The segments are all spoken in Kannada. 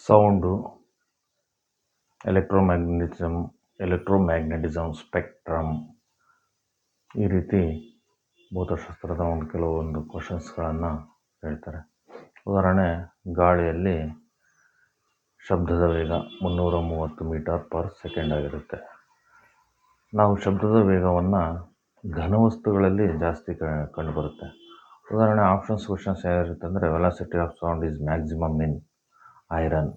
ಸೌಂಡು, ಎಲೆಕ್ಟ್ರೋಮ್ಯಾಗ್ನೆಟಿಸಮ್ ಸ್ಪೆಕ್ಟ್ರಮ್, ಈ ರೀತಿ ಭೌತಶಾಸ್ತ್ರದ ಕೆಲವೊಂದು ಕ್ವಶನ್ಸ್ಗಳನ್ನು ಹೇಳ್ತಾರೆ. ಉದಾಹರಣೆ, ಗಾಳಿಯಲ್ಲಿ ಶಬ್ದದ ವೇಗ 330 ಮೀಟರ್ ಪರ್ ಸೆಕೆಂಡ್ ಆಗಿರುತ್ತೆ. ನಾವು ಶಬ್ದದ ವೇಗವನ್ನು ಘನವಸ್ತುಗಳಲ್ಲಿ ಜಾಸ್ತಿ ಕಂಡುಬರುತ್ತೆ. ಉದಾಹರಣೆ, ಆಪ್ಷನ್ಸ್ ಕ್ವಶನ್ಸ್ ಯಾವಿರುತ್ತೆ ಅಂದರೆ, velocity of sound is maximum in iron,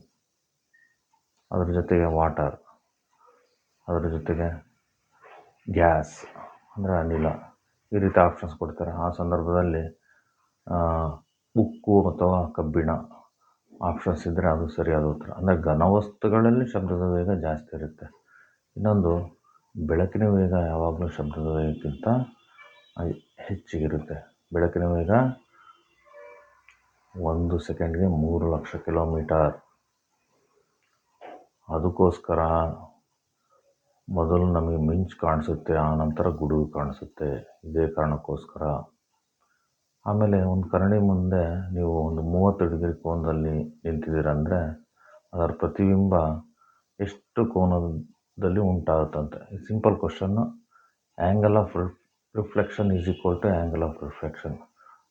ಅದ್ರ ಜೊತೆಗೆ ವಾಟರ್, ಅದರ ಜೊತೆಗೆ ಗ್ಯಾಸ್ ಅಂದರೆ ಅನಿಲ, ಈ ರೀತಿ ಆಪ್ಷನ್ಸ್ ಕೊಡ್ತಾರೆ. ಆ ಸಂದರ್ಭದಲ್ಲಿ ಉಕ್ಕು ಅಥವಾ ಕಬ್ಬಿಣ ಆಪ್ಷನ್ಸ್ ಇದ್ದರೆ ಅದು ಸರಿಯಾದ ಉತ್ತರ. ಅಂದರೆ ಘನವಸ್ತುಗಳಲ್ಲಿ ಶಬ್ದದ ವೇಗ ಜಾಸ್ತಿ ಇರುತ್ತೆ. ಇನ್ನೊಂದು, ಬೆಳಕಿನ ವೇಗ ಯಾವಾಗಲೂ ಶಬ್ದದ ವೇಗಕ್ಕಿಂತ ಹೆಚ್ಚಿಗಿರುತ್ತೆ. ಬೆಳಕಿನ ವೇಗ 1 ಸೆಕೆಂಡ್ಗೆ 3 ಲಕ್ಷ ಕಿಲೋಮೀಟರ್. ಅದಕ್ಕೋಸ್ಕರ ಮೊದಲು ನಮಗೆ ಮಿಂಚು ಕಾಣಿಸುತ್ತೆ, ಆನಂತರ ಗುಡುಗು ಕಾಣಿಸುತ್ತೆ. ಇದೇ ಕಾರಣಕ್ಕೋಸ್ಕರ. ಆಮೇಲೆ ಒಂದು ಕನ್ನಡಿ ಮುಂದೆ ನೀವು ಒಂದು 30 ಡಿಗ್ರಿ ಕೋನದಲ್ಲಿ ನಿಂತಿದ್ದೀರಂದರೆ ಅದರ ಪ್ರತಿಬಿಂಬ ಎಷ್ಟು ಕೋನದಲ್ಲಿ ಉಂಟಾಗುತ್ತಂತೆ. Simple question. Angle of reflection is equal to angle of reflection.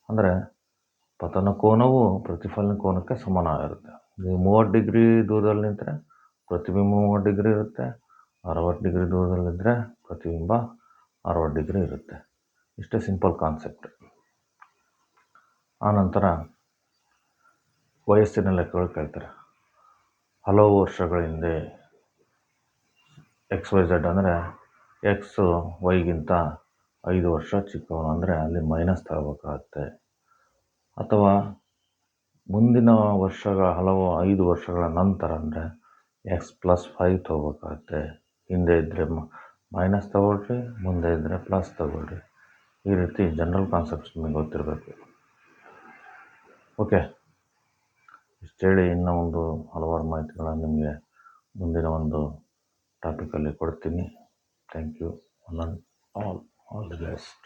ಅಂದರೆ ಪತನ ಕೋನವು ಪ್ರತಿಫಲನ ಕೋನಕ್ಕೆ ಸಮಾನವಾಗಿರುತ್ತೆ. ನೀವು 30 ಡಿಗ್ರಿ ದೂರದಲ್ಲಿ ನಿಂತರೆ ಪ್ರತಿಬಿಂಬ 30 ಡಿಗ್ರಿ ಇರುತ್ತೆ. 60 ಡಿಗ್ರಿ ದೂರದಲ್ಲಿದ್ದರೆ ಪ್ರತಿಬಿಂಬ 60 ಡಿಗ್ರಿ ಇರುತ್ತೆ. ಇಷ್ಟೇ ಸಿಂಪಲ್ ಕಾನ್ಸೆಪ್ಟ್. ಆನಂತರ ವಯಸ್ಸಿನ ಲೆಕ್ಕಗಳು ಕೇಳ್ತಾರೆ. ಹಲವು ವರ್ಷಗಳ ಹಿಂದೆ XYZ ಅಂದರೆ ಎಕ್ಸ್ ವೈಗಿಂತ 5 ವರ್ಷ ಚಿಕ್ಕವನು ಅಂದರೆ ಅಲ್ಲಿ ಮೈನಸ್ ತಗೋಬೇಕಾಗತ್ತೆ. ಅಥವಾ ಮುಂದಿನ ವರ್ಷಗಳ 5 ವರ್ಷಗಳ ನಂತರ ಅಂದರೆ X+5 ತಗೋಬೇಕಾಗತ್ತೆ. ಹಿಂದೆ ಇದ್ದರೆ ಮೈನಸ್ ತಗೊಳ್ರಿ, ಮುಂದೆ ಇದ್ದರೆ ಪ್ಲಸ್ ತಗೊಳ್ರಿ. ಈ ರೀತಿ ಜನರಲ್ ಕಾನ್ಸೆಪ್ಟ್ಸ್ ನಿಮಗೆ ಗೊತ್ತಿರಬೇಕು. ಓಕೆ, ಇಷ್ಟು ಹೇಳಿ ಇನ್ನೂ ಒಂದು ಹಲವಾರು ಮಾಹಿತಿಗಳನ್ನು ನಿಮಗೆ ಮುಂದಿನ ಒಂದು ಟಾಪಿಕಲ್ಲಿ ಕೊಡ್ತೀನಿ. Thank you all the best.